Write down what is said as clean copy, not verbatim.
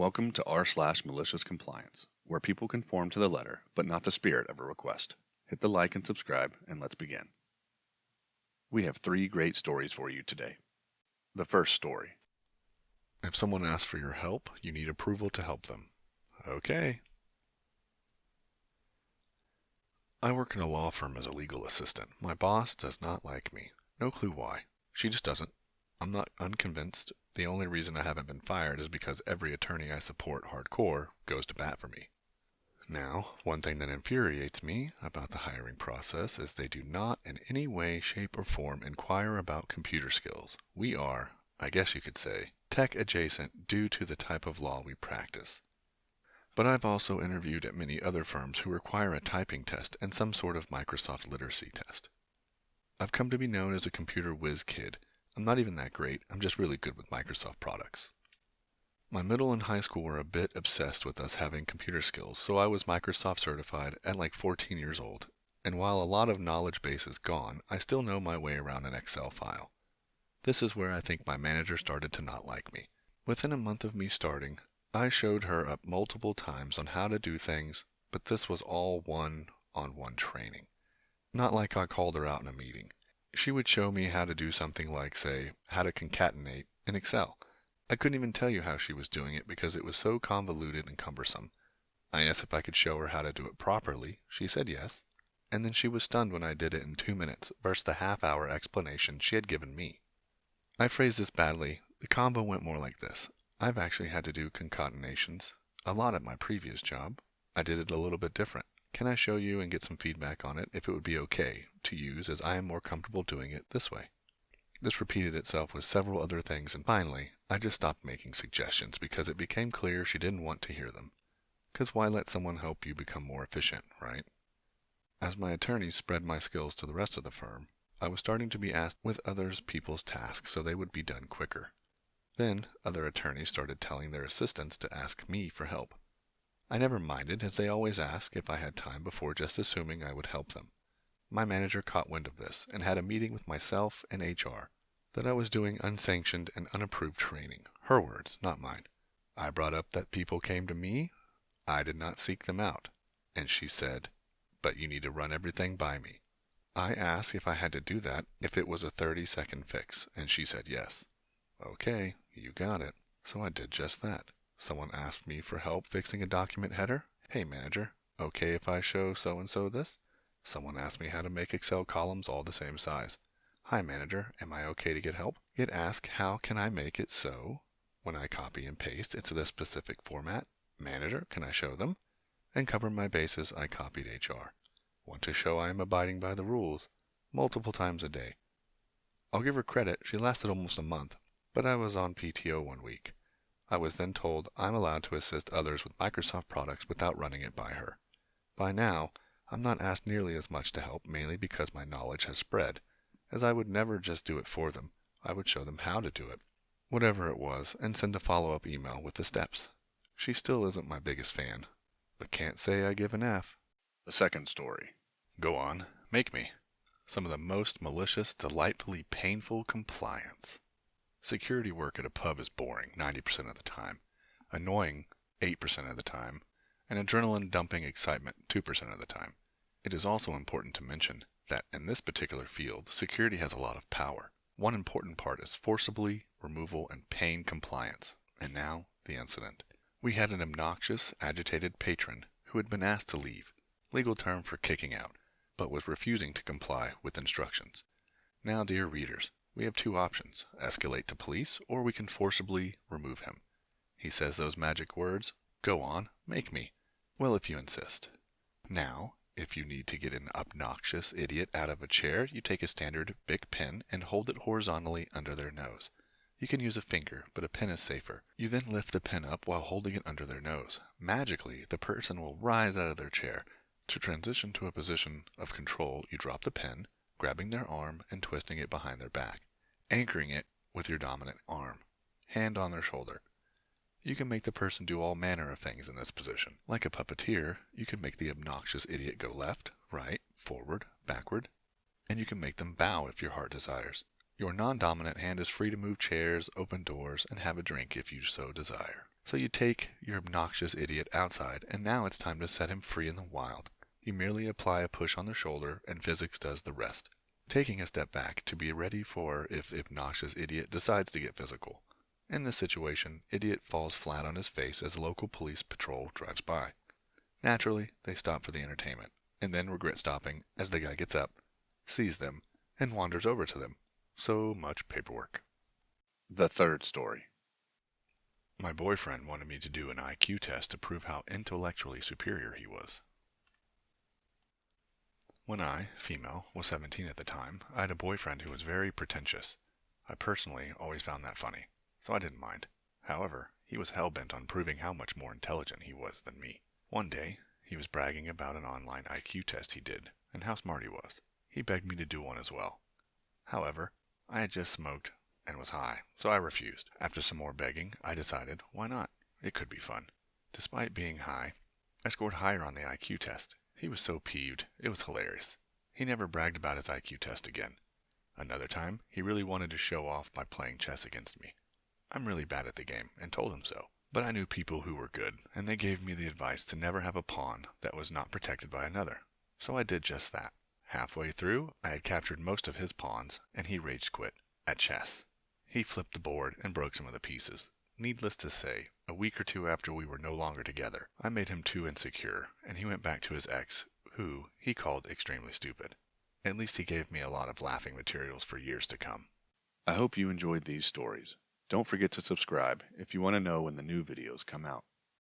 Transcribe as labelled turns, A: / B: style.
A: Welcome to r/MaliciousCompliance, where people conform to the letter, but not the spirit of a request. Hit the like and subscribe, and let's begin. We have 3 great stories for you today. The first story.
B: If someone asks for your help, you need approval to help them. Okay. I work in a law firm as a legal assistant. My boss does not like me. No clue why. She just doesn't. I'm not unconvinced. The only reason I haven't been fired is because every attorney I support hardcore goes to bat for me. Now, one thing that infuriates me about the hiring process is they do not in any way, shape, or form inquire about computer skills. We are, I guess you could say, tech adjacent due to the type of law we practice. But I've also interviewed at many other firms who require a typing test and some sort of Microsoft literacy test. I've come to be known as a computer whiz kid. I'm not even that great, I'm just really good with Microsoft products. My middle and high school were a bit obsessed with us having computer skills, so I was Microsoft certified at like 14 years old, and while a lot of knowledge base is gone, I still know my way around an Excel file. This is where I think my manager started to not like me. Within a month of me starting, I showed her up multiple times on how to do things, but this was all one-on-one training. Not like I called her out in a meeting. She would show me how to do something like, say, how to concatenate in Excel. I couldn't even tell you how she was doing it because it was so convoluted and cumbersome. I asked if I could show her how to do it properly. She said yes. And then she was stunned when I did it in 2 minutes versus the half-hour explanation she had given me. I phrased this badly. The combo went more like this. I've actually had to do concatenations a lot at my previous job. I did it a little bit different. Can I show you and get some feedback on it if it would be okay to use, as I am more comfortable doing it this way? This repeated itself with several other things, and finally, I just stopped making suggestions because it became clear she didn't want to hear them. Because why let someone help you become more efficient, right? As my attorneys spread my skills to the rest of the firm, I was starting to be asked with other people's tasks so they would be done quicker. Then, other attorneys started telling their assistants to ask me for help. I never minded, as they always asked if I had time before just assuming I would help them. My manager caught wind of this and had a meeting with myself and HR that I was doing unsanctioned and unapproved training. Her words, not mine. I brought up that people came to me. I did not seek them out. And she said, "But you need to run everything by me." I asked if I had to do that if it was a 30-second fix, and she said yes. Okay, you got it. So I did just that. Someone asked me for help fixing a document header. Hey manager, okay if I show so-and-so this? Someone asked me how to make Excel columns all the same size. Hi manager, am I okay to get help? Get asked how can I make it so when I copy and paste it's the specific format? Manager, can I show them? And cover my bases, I copied HR. Want to show I am abiding by the rules. Multiple times a day. I'll give her credit, she lasted almost a month, but I was on PTO 1 week. I was then told I'm allowed to assist others with Microsoft products without running it by her. By now, I'm not asked nearly as much to help, mainly because my knowledge has spread, as I would never just do it for them. I would show them how to do it, whatever it was, and send a follow-up email with the steps. She still isn't my biggest fan, but can't say I give an F.
A: The second story.
B: Go on, make me. Some of the most malicious, delightfully painful compliance. Security work at a pub is boring 90% of the time, annoying 8% of the time, and adrenaline-dumping excitement 2% of the time. It is also important to mention that in this particular field, security has a lot of power. One important part is forcibly removal and pain compliance. And now, the incident. We had an obnoxious, agitated patron who had been asked to leave, legal term for kicking out, but was refusing to comply with instructions. Now, dear readers, we have 2 options, escalate to police, or we can forcibly remove him. He says those magic words, go on, make me. Well, if you insist. Now, if you need to get an obnoxious idiot out of a chair, you take a standard Bic pen and hold it horizontally under their nose. You can use a finger, but a pen is safer. You then lift the pen up while holding it under their nose. Magically, the person will rise out of their chair. To transition to a position of control, you drop the pen, grabbing their arm and twisting it behind their back, anchoring it with your dominant arm, hand on their shoulder. You can make the person do all manner of things in this position. Like a puppeteer, you can make the obnoxious idiot go left, right, forward, backward, and you can make them bow if your heart desires. Your non-dominant hand is free to move chairs, open doors, and have a drink if you so desire. So you take your obnoxious idiot outside, and now it's time to set him free in the wild. You merely apply a push on the shoulder, and physics does the rest. Taking a step back to be ready for if obnoxious idiot decides to get physical. In this situation, idiot falls flat on his face as local police patrol drives by. Naturally, they stop for the entertainment, and then regret stopping as the guy gets up, sees them, and wanders over to them. So much paperwork.
A: The third story.
B: My boyfriend wanted me to do an IQ test to prove how intellectually superior he was. When I, female, was 17 at the time, I had a boyfriend who was very pretentious. I personally always found that funny, so I didn't mind. However, he was hell-bent on proving how much more intelligent he was than me. One day, he was bragging about an online IQ test he did, and how smart he was. He begged me to do one as well. However, I had just smoked and was high, so I refused. After some more begging, I decided, why not? It could be fun. Despite being high, I scored higher on the IQ test. He was so peeved, it was hilarious. He never bragged about his IQ test again. Another time, he really wanted to show off by playing chess against me. I'm really bad at the game, and told him so. But I knew people who were good, and they gave me the advice to never have a pawn that was not protected by another. So I did just that. Halfway through, I had captured most of his pawns, and he rage quit. At chess. He flipped the board and broke some of the pieces. Needless to say, a week or two after we were no longer together, I made him too insecure, and he went back to his ex, who he called extremely stupid. At least he gave me a lot of laughing materials for years to come.
A: I hope you enjoyed these stories. Don't forget to subscribe if you want to know when the new videos come out.